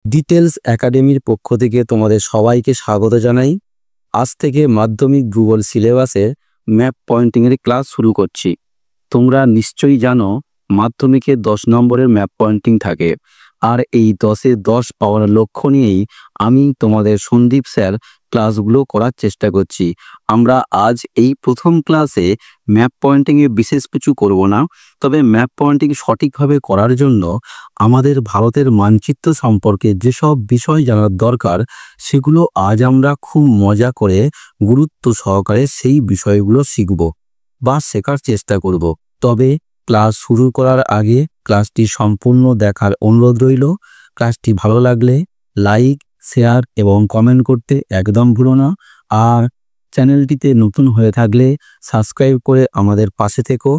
Details একাডেমির পক্ষ থেকে তোমাদের সবাইকে স্বাগত জানাই। আজ থেকে মাধ্যমিক ভূগোল সিলেবাসে ম্যাপ পয়েন্টিংয়ের ক্লাস শুরু করছি। তোমরা নিশ্চয়ই জানো মাধ্যমিকে 10 নম্বরের ম্যাপ পয়েন্টিং থাকে, আর এই 10-এ 10 পাওয়ার লক্ষ্য নিয়েই আমি তোমাদের সন্দীপ স্যার ক্লাসগুলো করার চেষ্টা করছি। আমরা আজ এই প্রথম ক্লাসে ম্যাপ পয়েন্টিংয়ে বিশেষ কিছু করব না, তবে ম্যাপ পয়েন্টিং সঠিকভাবে করার জন্য আমাদের ভারতের মানচিত্র সম্পর্কে যেসব বিষয় জানার দরকার সেগুলো আজ আমরা খুব মজা করে গুরুত্ব সহকারে সেই বিষয়গুলো শিখব বা শেখার চেষ্টা করব। তবে ক্লাস শুরু করার আগে ক্লাসটি সম্পূর্ণ দেখার অনুরোধ রইল। ক্লাসটি ভালো লাগলে লাইক, শেয়ার এবং কমেন্ট করতে একদম ভুলো না। আর চ্যানেলটিতে নতুন হয়ে থাকলে সাবস্ক্রাইব করে আমাদের পাশে থেকো।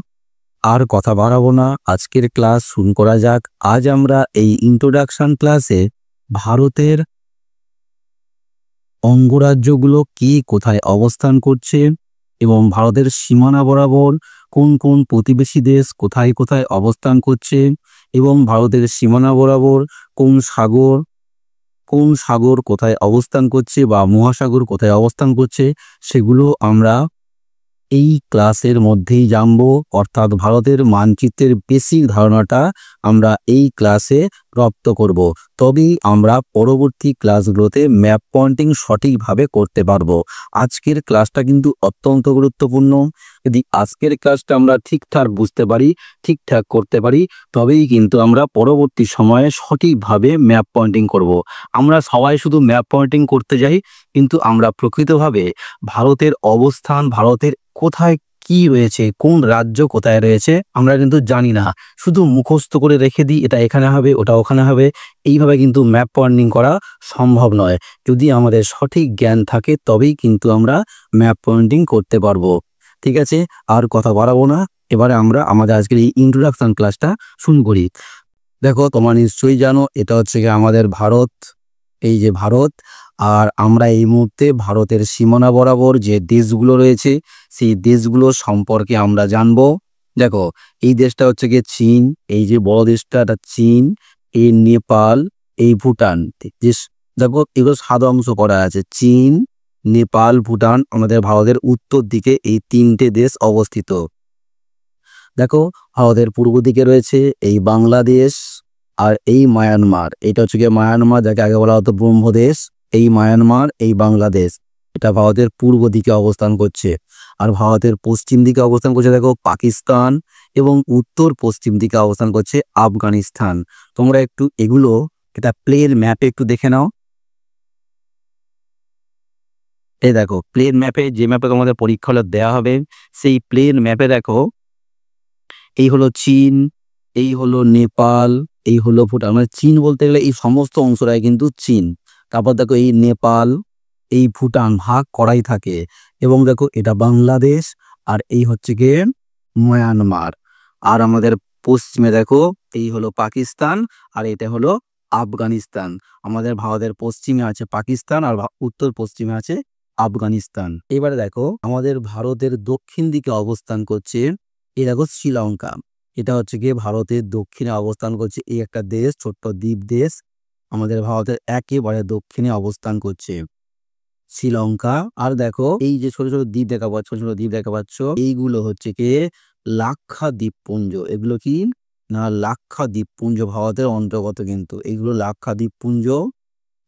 আর কথা বাড়াবো না, আজকের ক্লাস শুরু করা যাক। আজ আমরা এই ইন্ট্রোডাকশন ক্লাসে ভারতের অঙ্গরাজ্যগুলো কি কোথায় অবস্থান করছে এবং ভারতের সীমানা বরাবর কোন কোন প্রতিবেশী দেশ কোথায় কোথায় অবস্থান করছে এবং ভারতের সীমানা বরাবর কোন সাগর কোথায় অবস্থান করছে বা মহাসাগর কোথায় অবস্থান করছে সেগুলো আমরা এই ক্লাসের মধ্যেই জানবো। অর্থাৎ ভারতের মানচিত্রের বেসিক ধারণাটা আমরা এই ক্লাসে রপ্ত করব। তবেই আমরা পরবর্তী ক্লাসগুলোতে ম্যাপ পয়েন্টিং সঠিকভাবে করতে পারবো। আজকের ক্লাসটা কিন্তু অত্যন্ত গুরুত্বপূর্ণ। যদি আজকের ক্লাসটা আমরা ঠিকঠাক বুঝতে পারি, ঠিকঠাক করতে পারি, তবেই কিন্তু আমরা পরবর্তী সময়ে সঠিকভাবে ম্যাপ পয়েন্টিং করব। আমরা সবাই শুধু ম্যাপ পয়েন্টিং করতে যাই, কিন্তু আমরা প্রকৃতভাবে ভারতের অবস্থান, ভারতের কোথায় কি রয়েছে, কোন রাজ্য কোথায় রয়েছে আমরা কিন্তু জানি না। শুধু মুখস্থ করে রেখে দিই, এটা এখানে হবে, ওটা ওখানে হবে। এইভাবে কিন্তু ম্যাপ পয়েন্টিং করা সম্ভব নয়। যদি আমাদের সঠিক জ্ঞান থাকে তবেই কিন্তু আমরা ম্যাপ পয়েন্টিং করতে পারবো। ঠিক আছে, আর কথা বাড়াবো না, এবারে আমরা আমাদের আজকের এই ইন্ট্রোডাকশন ক্লাসটা শুরু করি। দেখো, তোমরা নিশ্চয়ই জানো এটা হচ্ছে কি আমাদের ভারত। এই যে ভারত, আর আমরা এই মুহূর্তে ভারতের সীমানা বরাবর যে দেশগুলো রয়েছে সেই দেশগুলো সম্পর্কে আমরা জানবো। দেখো, এই দেশটা হচ্ছে গিয়ে চীন, এই যে বড় দেশটা এটা চীন, এই নেপাল, এই ভুটান। দেখো, এগুলো সাদা অংশ করা আছে। চীন, নেপাল, ভুটান আমাদের ভারতের উত্তর দিকে এই 3টে দেশ অবস্থিত। দেখো, ভারতের পূর্ব দিকে রয়েছে এই বাংলাদেশ আর এই মায়ানমার। এটা হচ্ছে গিয়ে মায়ানমার, যাকে আগে বলা হতো ব্রহ্মদেশ। এই মায়ানমার, এই বাংলাদেশ, এটা ভারতের পূর্ব দিকে অবস্থান করছে। আর ভারতের পশ্চিম দিকে অবস্থান করছে দেখো পাকিস্তান, এবং উত্তর পশ্চিম দিকে অবস্থান করছে আফগানিস্তান। তোমরা একটু এগুলো এটা প্লেন ম্যাপে একটু দেখে নাও। এই দেখো, প্লেন ম্যাপে, যে ম্যাপে তোমাদের পরীক্ষা হলে দেওয়া হবে, সেই প্লেন ম্যাপে দেখো এই হলো চীন, এই হলো নেপাল, এই হলো ভুটান। মানে চীন বলতে গেলে এই সমস্ত অংশটাই কিন্তু চীন। তারপর দেখো এই নেপাল, এই ভুটান ভাগ করাই থাকে। এবং দেখো এটা বাংলাদেশ, আর এই হচ্ছে গিয়ে মায়ানমার। আর আমাদের পশ্চিমে দেখো এই হলো পাকিস্তান, আর এটা হলো আফগানিস্তান। আমাদের ভারতের পশ্চিমে আছে পাকিস্তান, আর উত্তর পশ্চিমে আছে আফগানিস্তান। এবারে দেখো আমাদের ভারতের দক্ষিণ দিকে অবস্থান করছে এই দেখো শ্রীলঙ্কা। এটা হচ্ছে গিয়ে ভারতের দক্ষিণে অবস্থান করছে এই একটা দেশ, ছোট্ট দ্বীপ দেশ। আমাদের ভারতের একেবারে দক্ষিণে অবস্থান করছে শ্রীলঙ্কা। আর দেখো এই যে ছোট ছোট দ্বীপ দেখা পাচ্ছ, ছোট ছোট দ্বীপ দেখা পাচ্ছ, এইগুলো হচ্ছে কি লাক্ষাদ্বীপ পুঞ্জ। এগুলো কি না লাক্ষাদ্বীপ পুঞ্জ ভারতের অন্তর্গত, কিন্তু এইগুলো লাক্ষাদ্বীপ পুঞ্জ,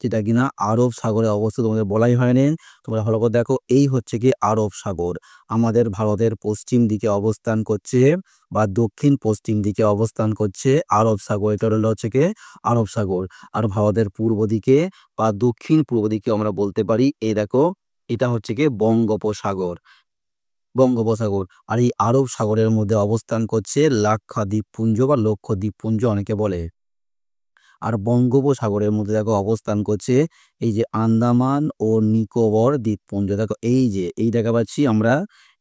যেটা কিনা আরব সাগরে অবস্থিত। তোমাদের বলাই হয়নি, তোমরা ভালো করে দেখো। এই হচ্ছে কি আরব সাগর আমাদের ভারতের পশ্চিম দিকে অবস্থান করছে, বা দক্ষিণ পশ্চিম দিকে অবস্থান করছে আরব সাগর। এটা হচ্ছে কি আরব সাগর। আর ভারতের পূর্ব দিকে বা দক্ষিণ পূর্ব দিকে আমরা বলতে পারি এই দেখো এটা হচ্ছে কি বঙ্গোপসাগর। আর এই আরব সাগরের মধ্যে অবস্থান করছে লাক্ষাদ্বীপপুঞ্জ বা লক্ষদ্বীপপুঞ্জ অনেকে বলে। আর বঙ্গোপসাগরের মধ্যে দেখো অবস্থান করছে এই যে আন্দামান ও নিকোবর দ্বীপপুঞ্জ। দেখো এই যে এই দেখা পাচ্ছি আমরা,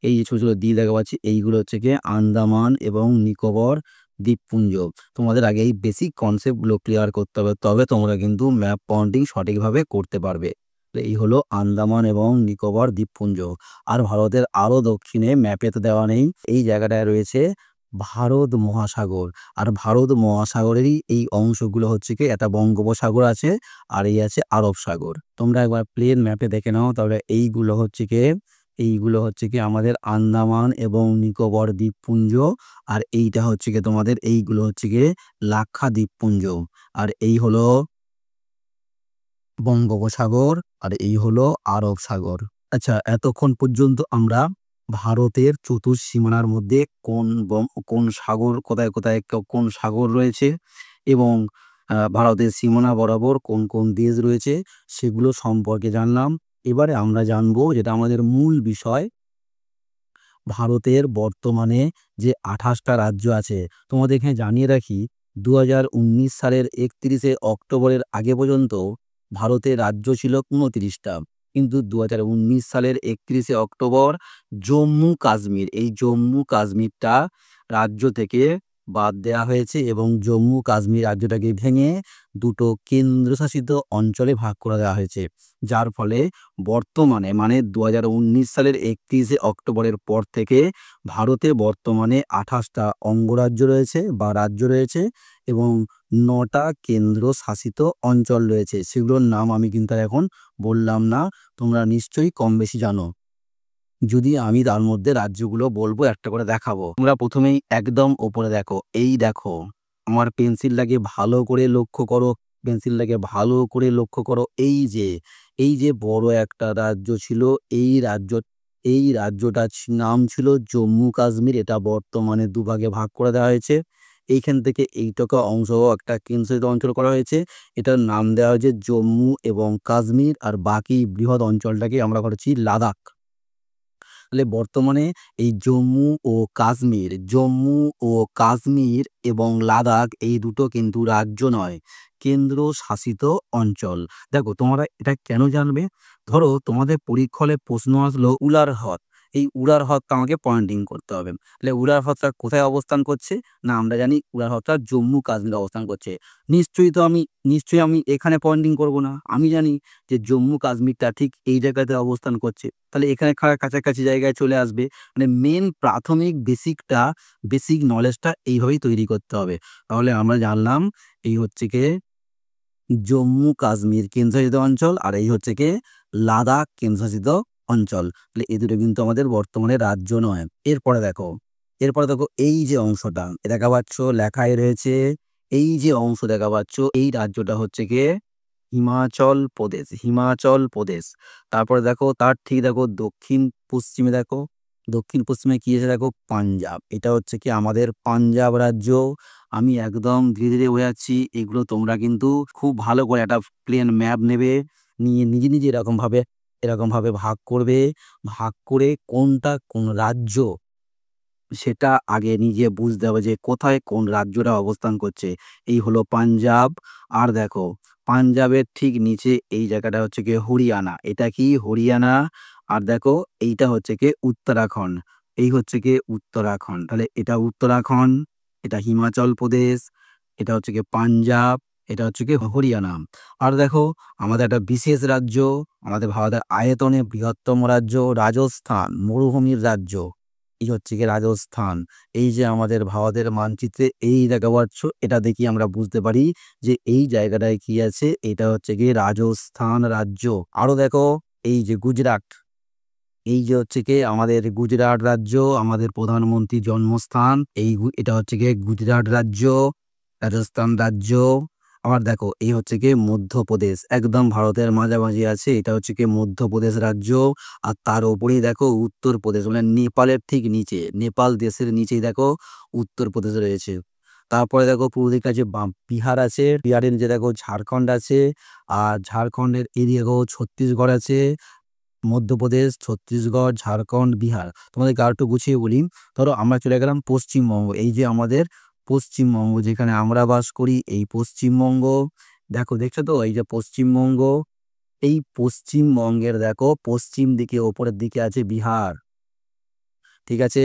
এই যে ছোট ছোট দ্বীপ দেখা পাচ্ছি, এইগুলো হচ্ছে গিয়ে আন্দামান এবং নিকোবর দ্বীপপুঞ্জ। তোমাদের আগে এই বেসিক কনসেপ্টগুলো ক্লিয়ার করতে হবে, তবে তোমরা কিন্তু ম্যাপ পয়েন্টিং সঠিকভাবে করতে পারবে। এই হলো আন্দামান এবং নিকোবর দ্বীপপুঞ্জ। আর ভারতের আরো দক্ষিণে ম্যাপে তো দেওয়া নেই, এই জায়গাটায় রয়েছে ভারত মহাসাগর। আর ভারত মহাসাগরেরই এই অংশগুলো হচ্ছে কি, একটা বঙ্গোপসাগর আছে আর এই আছে আরব সাগর। তোমরা একবার প্লেন ম্যাপে দেখে নাও, তাহলে এইগুলো হচ্ছে কি আমাদের আন্দামান এবং নিকোবর দ্বীপপুঞ্জ। আর এইটা হচ্ছে কি তোমাদের, এইগুলো হচ্ছে কি লাক্ষাদ্বীপপুঞ্জ। আর এই হলো বঙ্গোপসাগর, আর এই হলো আরব সাগর। আচ্ছা, এতক্ষণ পর্যন্ত আমরা ভারতের চতুর্সীমানার মধ্যে কোন সাগর, কোথায় কোথায় কোন সাগর রয়েছে এবং ভারতের সীমানা বরাবর কোন কোন দেশ রয়েছে সেগুলো সম্পর্কে জানলাম। এবারে আমরা জানবো, যেটা আমাদের মূল বিষয়, ভারতের বর্তমানে যে 28টা রাজ্য আছে। তোমাদের এখানে জানিয়ে রাখি, 2019 সালের 31শে অক্টোবরের আগে পর্যন্ত ভারতের রাজ্য ছিল 29টা, কিন্তু 2019 সালের 31শে অক্টোবর জম্মু কাশ্মীর, এই জম্মু কাশ্মীরটা রাজ্য থেকে বাদ দেওয়া হয়েছে এবং জম্মু কাশ্মীর রাজ্যটাকে ভেঙে দুটো কেন্দ্রশাসিত অঞ্চলে ভাগ করে দেওয়া হয়েছে। যার ফলে বর্তমানে, মানে 2019 সালের 31শে অক্টোবরের পর থেকে ভারতে বর্তমানে 28টা অঙ্গরাজ্য রয়েছে বা রাজ্য রয়েছে এবং 9টা কেন্দ্রশাসিত অঞ্চল রয়েছে। সেগুলোর নাম আমি কিন্তু আর এখন বললাম না, তোমরা নিশ্চয়ই কম বেশি জানো। যদি আমি তার মধ্যে রাজ্যগুলো বলবো, একটা করে দেখাবো। তোমরা প্রথমেই একদম ওপরে দেখো, এই দেখো, আমার পেন্সিলটাকে ভালো করে লক্ষ্য করো, পেন্সিলটাকে ভালো করে লক্ষ্য করো। এই যে বড় একটা রাজ্য ছিল, এই রাজ্যটার নাম ছিল জম্মু কাশ্মীর। এটা বর্তমানে দুভাগে ভাগ করে দেওয়া হয়েছে। এইখান থেকে এইটুকু অংশ একটা কেন্দ্রশাসিত অঞ্চল করা হয়েছে, এটার নাম দেওয়া হয়েছে জম্মু এবং কাশ্মীর। আর বাকি বৃহৎ অঞ্চলটাকে আমরা করেছি লাদাখ। তাহলে বর্তমানে এই জম্মু ও কাশ্মীর এবং লাদাখ, এই দুটো কিন্তু রাজ্য নয়, কেন্দ্রশাসিত অঞ্চল। দেখো, তোমরা এটা কেন জানবে? ধরো তোমাদের পরীক্ষায় প্রশ্ন আসলো উলার হ্রদ, এই উলার হ্রদটা আমাকে পয়েন্টিং করতে হবে। তাহলে উলার হ্রদটা কোথায় অবস্থান করছে? না, আমরা জানি উলার হ্রদটা জম্মু কাশ্মীরে অবস্থান করছে। নিশ্চয়ই আমি এখানে পয়েন্টিং করব না, আমি জানি যে জম্মু কাশ্মীরটা ঠিক এই জায়গাতে অবস্থান করছে। তাহলে এখানে কাছাকাছি জায়গায় চলে আসবে। মানে মেন প্রাথমিক বেসিক নলেজটা এইভাবেই তৈরি করতে হবে। তাহলে আমরা জানলাম এই হচ্ছে কি জম্মু কাশ্মীর কেন্দ্রশাসিত অঞ্চল, আর এই হচ্ছে কি লাদাখ কেন্দ্রশাসিত অঞ্চল। তাহলে এই দুটো কিন্তু আমাদের বর্তমানে রাজ্য নয়। এরপরে দেখো এই যে অংশটা দেখা পাচ্ছ, লেখায় রয়েছে, এই যে অংশ দেখা পাচ্ছ, এই রাজ্যটা হচ্ছে কি হিমাচল প্রদেশ। তারপরে দেখো, তার ঠিক দেখো দক্ষিণ পশ্চিমে কি আছে দেখো, পাঞ্জাব। এটা হচ্ছে কি আমাদের পাঞ্জাব রাজ্য। আমি একদম ধীরে ধীরে বোঝাচ্ছি, এগুলো তোমরা কিন্তু খুব ভালো করে একটা প্লেন ম্যাপ নেবে, নিয়ে নিজে নিজে এরকম ভাবে ভাগ করে কোনটা কোন রাজ্য সেটা আগে নিজে বুঝতে হবে যে কোথায় কোন রাজ্যটা অবস্থান করছে। এই হলো পাঞ্জাব। আর দেখো, পাঞ্জাবের ঠিক নিচে এই জায়গাটা হচ্ছে কি হরিয়ানা, এটা কি হরিয়ানা। আর দেখো, এইটা হচ্ছে কি উত্তরাখণ্ড, এই হচ্ছে কি উত্তরাখণ্ড। তাহলে এটা উত্তরাখণ্ড, এটা হিমাচল প্রদেশ, এটা হচ্ছে কি পাঞ্জাব, এটা হচ্ছে কি হরিয়ানা। আর দেখো, আমাদের একটা বিশেষ রাজ্য, আমাদের ভারতের আয়তনে বৃহত্তম রাজ্য রাজস্থান, মরুভূমির রাজ্য, এই হচ্ছে কি রাজস্থান। এই যে আমাদের ভারতের মানচিত্রে এই দেখা পাচ্ছ, এটা দেখি আমরা বুঝতে পারি যে এই জায়গাটায় কি আছে, এটা হচ্ছে কি রাজস্থান রাজ্য। আরো দেখো, এই যে গুজরাট, এই যে হচ্ছে কি আমাদের গুজরাট রাজ্য, আমাদের প্রধানমন্ত্রীর জন্মস্থান। এটা হচ্ছে কি গুজরাট রাজ্য, রাজস্থান রাজ্য। আবার দেখো, এই হচ্ছে কি মধ্যপ্রদেশ, একদম ভারতের মাঝামাঝি আছে, এটা হচ্ছে কি মধ্যপ্রদেশ রাজ্য। আর তার উপরেই দেখো উত্তরপ্রদেশ, মানে নেপালের ঠিক নিচে, নেপাল দেশের নিচেই দেখো উত্তরপ্রদেশ রয়েছে। তারপরে দেখো পূর্ব দিকে আছে বিহার আছে, বিহারের নিচে দেখো ঝাড়খণ্ড আছে, আর ঝাড়খণ্ডের এদিকে দেখো ছত্তিশগড় আছে। মধ্যপ্রদেশ, ছত্তিশগড়, ঝাড়খণ্ড, বিহার। তোমাদেরকে আর একটু গুছিয়ে বলি। ধরো আমরা চলে গেলাম পশ্চিমবঙ্গ, এই যে আমাদের পশ্চিমবঙ্গ যেখানে আমরা বাস করি, এই পশ্চিমবঙ্গ। দেখছো তো, এই যে পশ্চিমবঙ্গ, এই পশ্চিমবঙ্গের দেখো পশ্চিম দিকে ওপরের দিকে আছে বিহার, ঠিক আছে।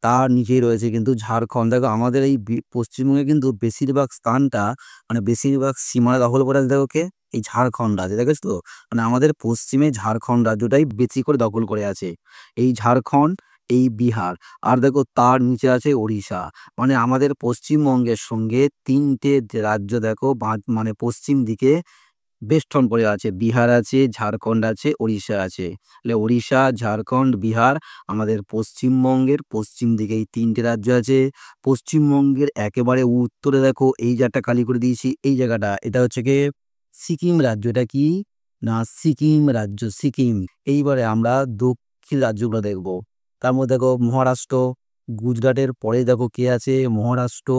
তার নিচেই রয়েছে কিন্তু ঝাড়খণ্ড। দেখো আমাদের এই পশ্চিমবঙ্গে কিন্তু বেশিরভাগ স্থানটা, মানে বেশিরভাগ সীমানা দখল করে আছে দেখো কে, এই ঝাড়খণ্ড আছে, দেখেছো তো। মানে আমাদের পশ্চিমে ঝাড়খণ্ড রাজ্যটাই বেশি করে দখল করে আছে। এই ঝাড়খণ্ড, এই বিহার, আর দেখো তার নিচে আছে ওড়িশা। মানে আমাদের পশ্চিমবঙ্গের সঙ্গে ৩টে রাজ্য দেখো মানে পশ্চিম দিকে বেষ্টন করে আছে। বিহার আছে, ঝাড়খণ্ড আছে, ওড়িশা আছে। তাহলে ওড়িশা, ঝাড়খণ্ড, বিহার আমাদের পশ্চিমবঙ্গের পশ্চিম দিকে এই ৩টে রাজ্য আছে। পশ্চিমবঙ্গের একেবারে উত্তরে দেখো এই যে একটা কালি করে দিয়েছি, এই জায়গাটা এটা হচ্ছে গিয়ে সিকিম রাজ্য। এটা কি না সিকিম রাজ্য, সিকিম। এইবারে আমরা দক্ষিণ রাজ্যগুলো দেখব। তার মধ্যে দেখো মহারাষ্ট্র, গুজরাটের পরে দেখো কে আছে মহারাষ্ট্র।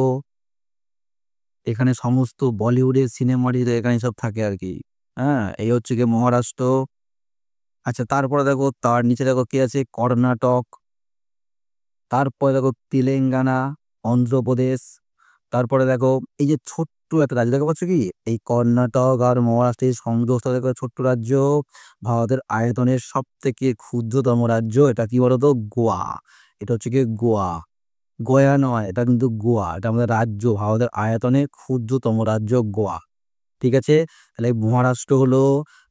এখানে সমস্ত বলিউডের সিনেমারই এখানে সব থাকে আর কি। হ্যাঁ, এই হচ্ছে গিয়ে মহারাষ্ট্র। আচ্ছা, তারপরে দেখো তার নিচে দেখো কে আছে কর্ণাটক। তারপরে দেখো তেলেঙ্গানা, অন্ধ্রপ্রদেশ। তারপরে দেখো এই যে ছোট্ট একটা রাজ্য দেখতে পাচ্ছ কি, এই কর্ণাটক আর মহারাষ্ট্রের সংযুক্ত দেখো ছোট্ট রাজ্য, ভারতের আয়তনের সব থেকে ক্ষুদ্রতম রাজ্য। এটা কি বলতো? গোয়া। এটা হচ্ছে কি গোয়া, গয়া নয়, এটা কিন্তু গোয়া। এটা আমাদের রাজ্য, ভারতের আয়তনে ক্ষুদ্রতম রাজ্য গোয়া। ঠিক আছে, তাহলে মহারাষ্ট্র হলো,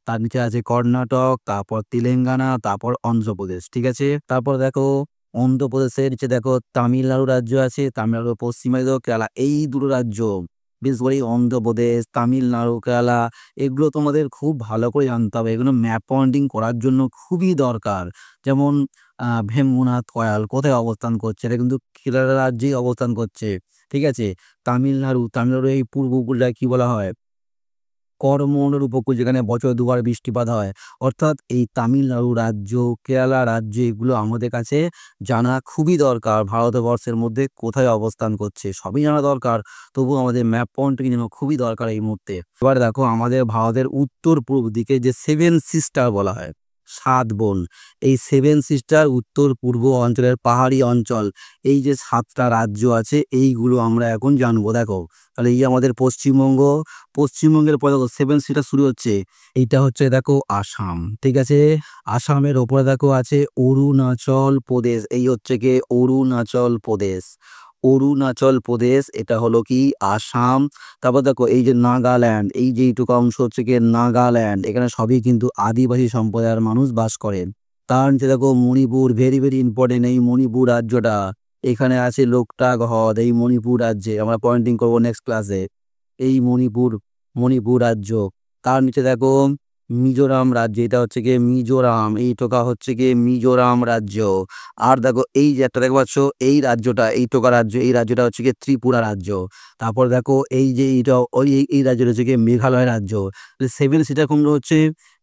তার নিচে আছে কর্ণাটক, তারপর তেলেঙ্গানা, তারপর অন্ধ্রপ্রদেশ। ঠিক আছে, তারপর দেখো অন্ধ্রপ্রদেশের নিচে দেখো তামিলনাড়ু রাজ্য আছে, তামিলনাড়ু পশ্চিমে দেখো কেরালা। এই দুটো রাজ্য, বিশেষ করে অন্ধ্রপ্রদেশ, তামিলনাড়ু, কেরালা, এগুলো তোমাদের খুব ভালো করে জানতে হবে। এগুলো ম্যাপ পয়েন্টিং করার জন্য খুবই দরকার। যেমন ভেম্বনাথ কয়াল কোথায় অবস্থান করছে? এটা কিন্তু কেরালা রাজ্যেই অবস্থান করছে। ঠিক আছে, তামিলনাড়ু এই পূর্ব উপকূলটা কি বলা হয়? করমণ্ডল উপকূল, যেখানে বছরে দুবার বৃষ্টিপাত হয়। অর্থাৎ এই তামিলনাড়ু রাজ্য, কেরালা রাজ্য, এগুলো আমাদের কাছে জানা খুবই দরকার। ভারতবর্ষের মধ্যে কোথায় অবস্থান করছে সবই জানা দরকার, তবুও আমাদের ম্যাপ পয়েন্টিং যেন খুবই দরকার এই মুহূর্তে। এবার দেখো আমাদের ভারতের উত্তর পূর্ব দিকে যে 7 সিস্টার বলা হয়, 7 বোন, এই 7 সিস্টার উত্তর পূর্ব অঞ্চলের পাহাড়ি অঞ্চল, এই যে 7টা রাজ্য আছে এইগুলো আমরা এখন জানবো। দেখো তাহলে এই আমাদের পশ্চিমবঙ্গ, পশ্চিমবঙ্গের পরে দেখো 7 সিস্টার শুরু হচ্ছে, এইটা হচ্ছে দেখো আসাম। ঠিক আছে, আসামের ওপরে দেখো আছে অরুণাচল প্রদেশ। এই হচ্ছে কি অরুণাচল প্রদেশ, অরুণাচল প্রদেশ, এটা হলো কি আসাম। তারপর দেখো এই যে নাগাল্যান্ড, এই যে এইটুকু অংশ হচ্ছে কি নাগাল্যান্ড, এখানে সবই কিন্তু আদিবাসী সম্প্রদায়ের মানুষ বাস করেন। তার নিচে দেখো মণিপুর, ভেরি ভেরি ইম্পর্টেন্ট এই মণিপুর রাজ্যটা। এখানে আছে লোকটাক হ্রদ, এই মণিপুর রাজ্যে আমরা পয়েন্টিং করবো নেক্সট ক্লাসে। এই মণিপুর, মণিপুর রাজ্য। তার নিচে দেখো মিজোরাম রাজ্য, এটা হচ্ছে গিয়ে মিজোরাম, এই টোকা হচ্ছে গিয়ে মিজোরাম রাজ্য। আর দেখো এই যে একটা দেখতে পাচ্ছ এই রাজ্যটা, এই টোকা রাজ্য, এই রাজ্যটা হচ্ছে গিয়ে ত্রিপুরা রাজ্য। তারপর দেখো এই যে এইটা ওই এই রাজ্যটা হচ্ছে গিয়ে মেঘালয় রাজ্য। 7 সিস্টার কোনগুলো হচ্ছে?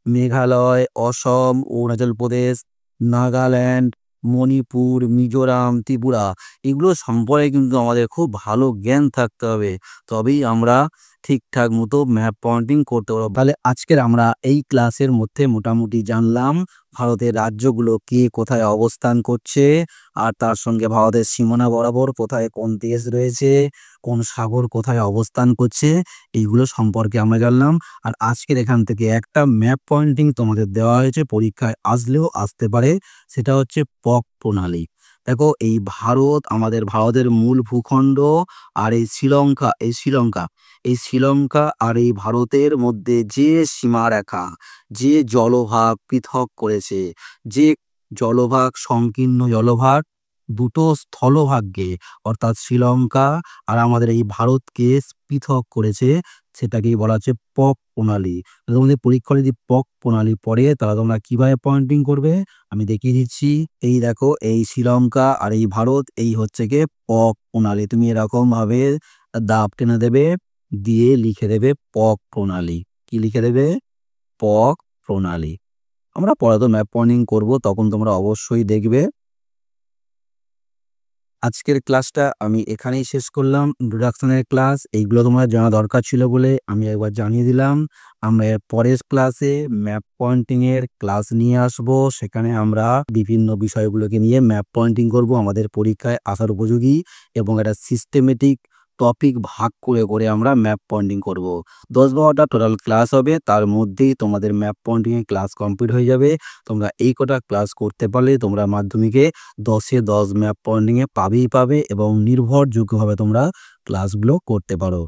মেঘালয়, অসম, অরুণাচল প্রদেশ, নাগাল্যান্ড, মণিপুর, মিজোরাম, ত্রিপুরা। এগুলো সম্পর্কে কিন্তু আমাদের খুব ভালো জ্ঞান থাকতে হবে, তবেই আমরা ঠিকঠাক মতো ম্যাপ পয়েন্টিং করতে পারবো। তাহলে আজকের আমরা এই ক্লাসের মধ্যে মোটামুটি জানলাম ভারতের রাজ্যগুলো কে কোথায় অবস্থান করছে, আর তার সঙ্গে ভারতের সীমানা বরাবর কোথায় কোন দেশ রয়েছে, কোন সাগর কোথায় অবস্থান করছে, এইগুলো সম্পর্কে আমরা জানলাম। আর আজকের এখান থেকে একটা ম্যাপ পয়েন্টিং তোমাদের দেওয়া হয়েছে, পরীক্ষায় আসলেও আসতে পারে, সেটা হচ্ছে পক প্রণালী। দেখো এই ভারত, আমাদের ভারতের মূল ভূখণ্ড, আর এই শ্রীলঙ্কা, এই শ্রীলঙ্কা আর এই ভারতের মধ্যে যে সীমারেখা, যে জলভাগ পৃথক করেছে, যে জলভাগ, সংকীর্ণ জলভাগ দুটো স্থলভাগকে, অর্থাৎ শ্রীলঙ্কা আর আমাদের এই ভারতকে পৃথক করেছে, সেটাকেই বলা হচ্ছে পক প্রণালী। তোমাদের পরীক্ষা যদি পক প্রণালী পড়ে তাহলে তোমরা কিভাবে পয়েন্টিং করবে আমি দেখিয়ে দিচ্ছি। এই দেখো এই শ্রীলঙ্কা আর এই ভারত, এই হচ্ছে গিয়ে পক প্রণালী। তুমি এরকম ভাবে দাব টেনে দেবে, দিয়ে লিখে দেবে পক প্রণালী। কি লিখে দেবে? পক প্রণালী। আমরা পরে তো ম্যাপ পয়েন্টিং করবো, তখন তোমরা অবশ্যই দেখবে। আজকের ক্লাসটা আমি এখানেই শেষ করলাম, ইন্ট্রোডাকশনের ক্লাস। এইগুলো তোমার জানা দরকার ছিল বলে আমি একবার জানিয়ে দিলাম। আমরা এর পরের ক্লাসে ম্যাপ পয়েন্টিং এর ক্লাস নিয়ে আসব, সেখানে আমরা বিভিন্ন বিষয়গুলোকে নিয়ে ম্যাপ পয়েন্টিং করব, আমাদের পরীক্ষায় আসার উপযোগী, এবং একটা সিস্টেমেটিক টপিক ভাগ করে করে আমরা ম্যাপ পয়েন্টিং করব। 10-12টা টোটাল ক্লাস হবে, তার মধ্যেই তোমাদের ম্যাপ পয়েন্টিং এর ক্লাস কমপ্লিট হয়ে যাবে। তোমরা এই কটা ক্লাস করতে পারলে তোমরা মাধ্যমিকে 10-এ 10 ম্যাপ পয়েন্টিং এ পাবে এবং নির্ভরযোগ্যভাবে তোমরা ক্লাসগুলো করতে পারো।